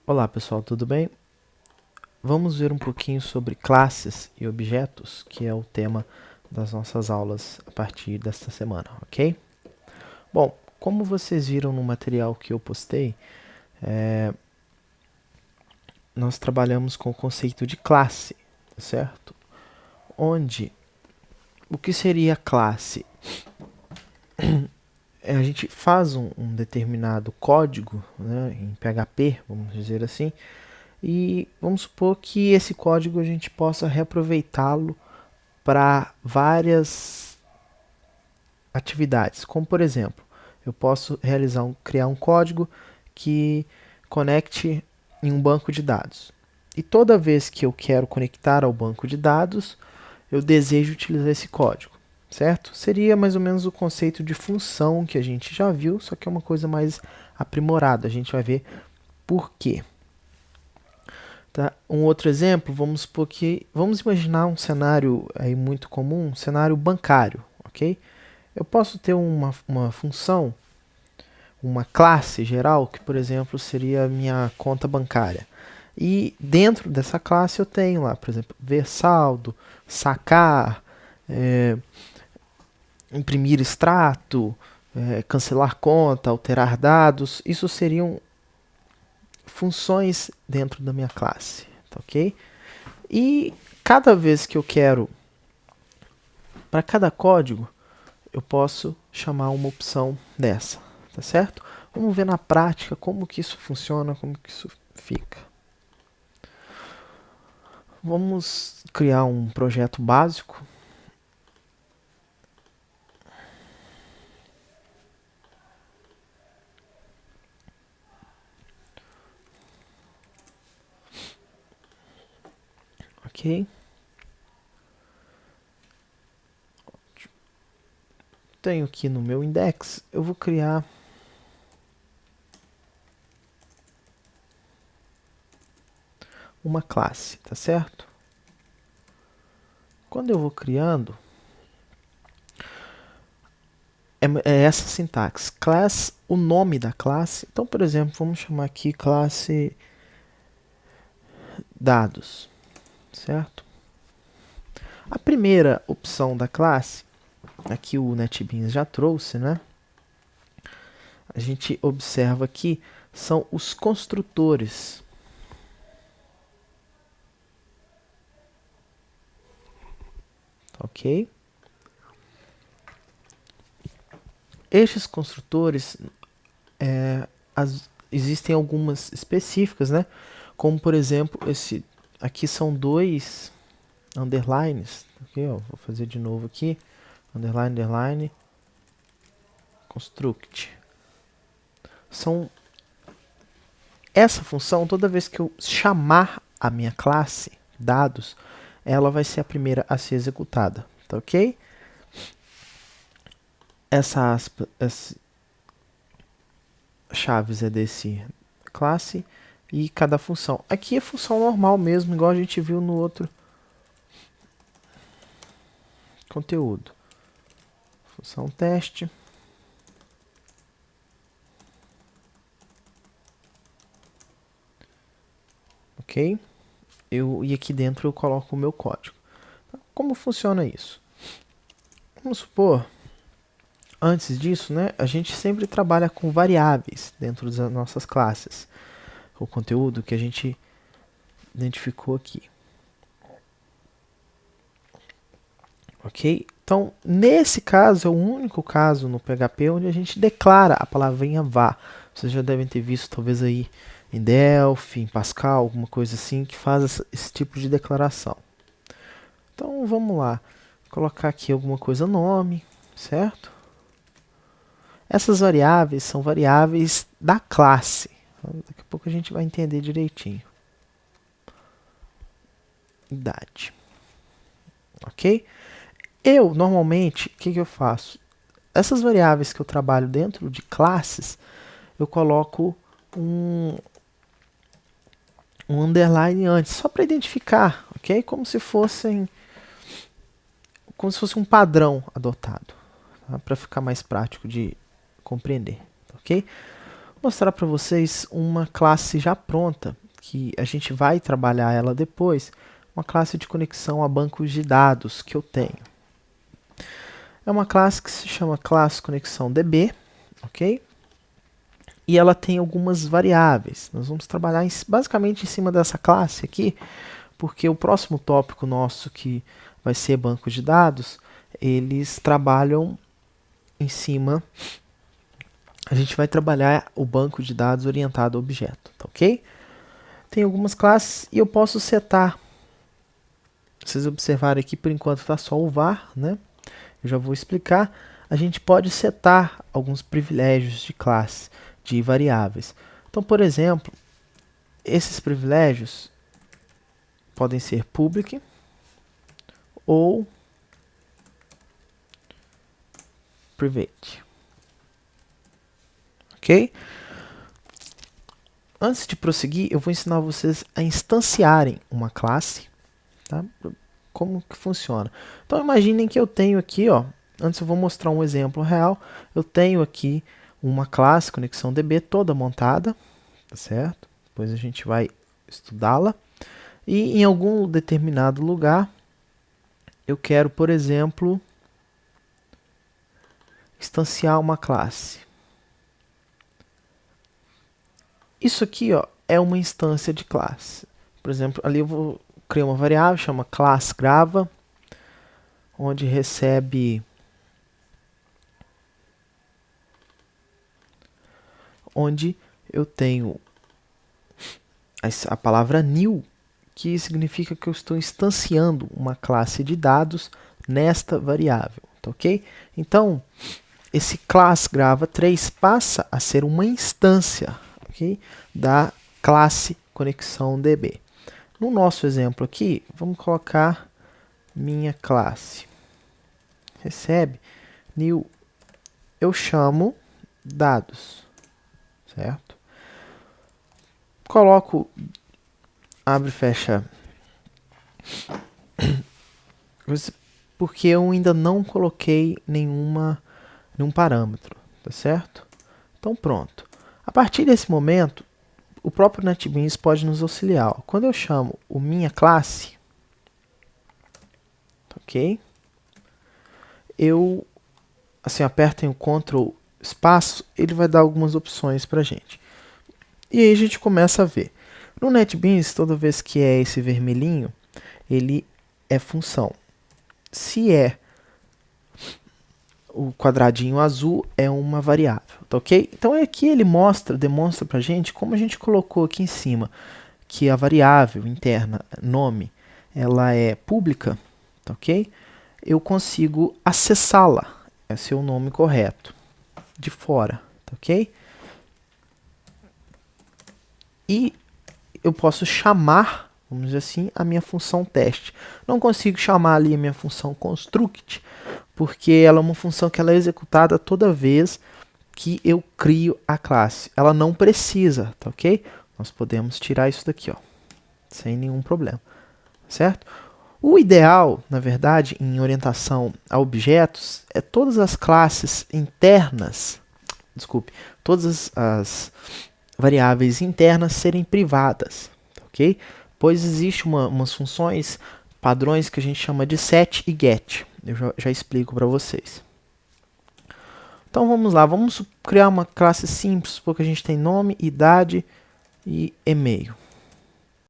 Olá pessoal, tudo bem? Vamos ver um pouquinho sobre classes e objetos, que é o tema das nossas aulas a partir desta semana, ok? Bom, como vocês viram no material que eu postei, nós trabalhamos com o conceito de classe, certo? Onde o que seria classe? A gente faz um determinado código, né, em PHP, vamos dizer assim, e vamos supor que esse código a gente possa reaproveitá-lo para várias atividades, como por exemplo, eu posso criar um código que conecte em um banco de dados. E toda vez que eu quero conectar ao banco de dados, eu desejo utilizar esse código, certo? Seria mais ou menos o conceito de função que a gente já viu, só que é uma coisa mais aprimorada. A gente vai ver por quê. Tá? Um outro exemplo, vamos imaginar um cenário aí muito comum, um cenário bancário, ok? Eu posso ter uma função, uma classe geral, que por exemplo seria a minha conta bancária. E dentro dessa classe eu tenho lá, por exemplo, ver saldo, sacar, é, imprimir extrato, cancelar conta, alterar dados. Isso seriam funções dentro da minha classe, tá ok? E cada vez que eu quero, para cada código, eu posso chamar uma opção dessa, tá certo? Vamos ver na prática como que isso funciona, como que isso fica. Vamos criar um projeto básico. Ok. Tenho aqui no meu index, eu vou criar uma classe, tá certo? Quando eu vou criando, é essa sintaxe. Class, o nome da classe. Então, por exemplo, vamos chamar aqui classe dados, certo? A primeira opção da classe, aqui o NetBeans já trouxe, né? A gente observa aqui, são os construtores. Ok? Estes construtores, existem algumas específicas, né? Como por exemplo, aqui são dois underlines. Okay, ó, vou fazer de novo aqui. Underline, underline, construct. Essa função, toda vez que eu chamar a minha classe dados, ela vai ser a primeira a ser executada, tá ok? Essa chaves é desse classe e cada função. Aqui é função normal mesmo, igual a gente viu no outro conteúdo. Função teste. Ok? E aqui dentro eu coloco o meu código. Como funciona isso? Vamos supor, antes disso, né, a gente sempre trabalha com variáveis dentro das nossas classes. O conteúdo que a gente identificou aqui. Ok? Então, nesse caso, é o único caso no PHP onde a gente declara a palavrinha var. Vocês já devem ter visto, talvez aí em Delphi, em Pascal, alguma coisa assim, que faz esse tipo de declaração. Então, vamos lá. Vou colocar aqui alguma coisa nome, certo? Essas variáveis são variáveis da classe. Daqui a pouco a gente vai entender direitinho. Idade. Ok? Eu, normalmente, o que eu faço? Essas variáveis que eu trabalho dentro de classes, eu coloco um underline antes, só para identificar, ok? Como se fosse um padrão adotado, tá? Para ficar mais prático de compreender, ok? mostrar para vocês uma classe já pronta, que a gente vai trabalhar ela depois, uma classe de conexão a bancos de dados que eu tenho. É uma classe que se chama classe conexão DB, ok? E ela tem algumas variáveis. Nós vamos trabalhar basicamente em cima dessa classe aqui, porque o próximo tópico nosso, que vai ser banco de dados, eles trabalham em cima. A gente vai trabalhar o banco de dados orientado a objeto, tá ok? Tem algumas classes e eu posso setar. Vocês observarem aqui, por enquanto está só o var, né? Eu já vou explicar. A gente pode setar alguns privilégios de classe, de variáveis. Então, por exemplo, esses privilégios podem ser public ou private. Ok? Antes de prosseguir, eu vou ensinar vocês a instanciarem uma classe, tá? Como que funciona. Então imaginem que eu tenho aqui, ó, antes eu vou mostrar um exemplo real, eu tenho aqui uma classe conexão DB toda montada, tá certo? Depois a gente vai estudá-la. E em algum determinado lugar, eu quero, por exemplo, instanciar uma classe. Isso aqui, ó, é uma instância de classe. Por exemplo, ali eu vou criar uma variável, chama class grava, onde recebe onde eu tenho a palavra new, que significa que eu estou instanciando uma classe de dados nesta variável, tá ok? Então, esse class grava 3 passa a ser uma instância, ok, da classe conexão DB. No nosso exemplo aqui, vamos colocar minha classe. Recebe new, eu chamo dados, certo? Coloco, abre e fecha, porque eu ainda não coloquei nenhum parâmetro, tá certo? Então pronto. A partir desse momento, o próprio NetBeans pode nos auxiliar. Quando eu chamo o minha classe, ok? Eu assim, apertem o Ctrl espaço, ele vai dar algumas opções para a gente. E aí a gente começa a ver. No NetBeans, toda vez que é esse vermelhinho, ele é função. Se é o quadradinho azul, é uma variável, tá ok? Então aqui ele demonstra pra gente, como a gente colocou aqui em cima, que a variável interna, nome, ela é pública, tá ok? Eu consigo acessá-la, esse é o nome correto, de fora, tá ok? E eu posso chamar, vamos dizer assim, a minha função teste. Não consigo chamar ali a minha função construct, porque ela é uma função que ela é executada toda vez que eu crio a classe. Ela não precisa, tá ok? Nós podemos tirar isso daqui, ó, sem nenhum problema, certo? O ideal, na verdade, em orientação a objetos, é todas as classes internas, todas as variáveis internas serem privadas, ok? Pois existe umas funções padrões que a gente chama de set e get. Eu já explico para vocês. Então vamos lá, vamos criar uma classe simples, porque a gente tem nome, idade e e-mail.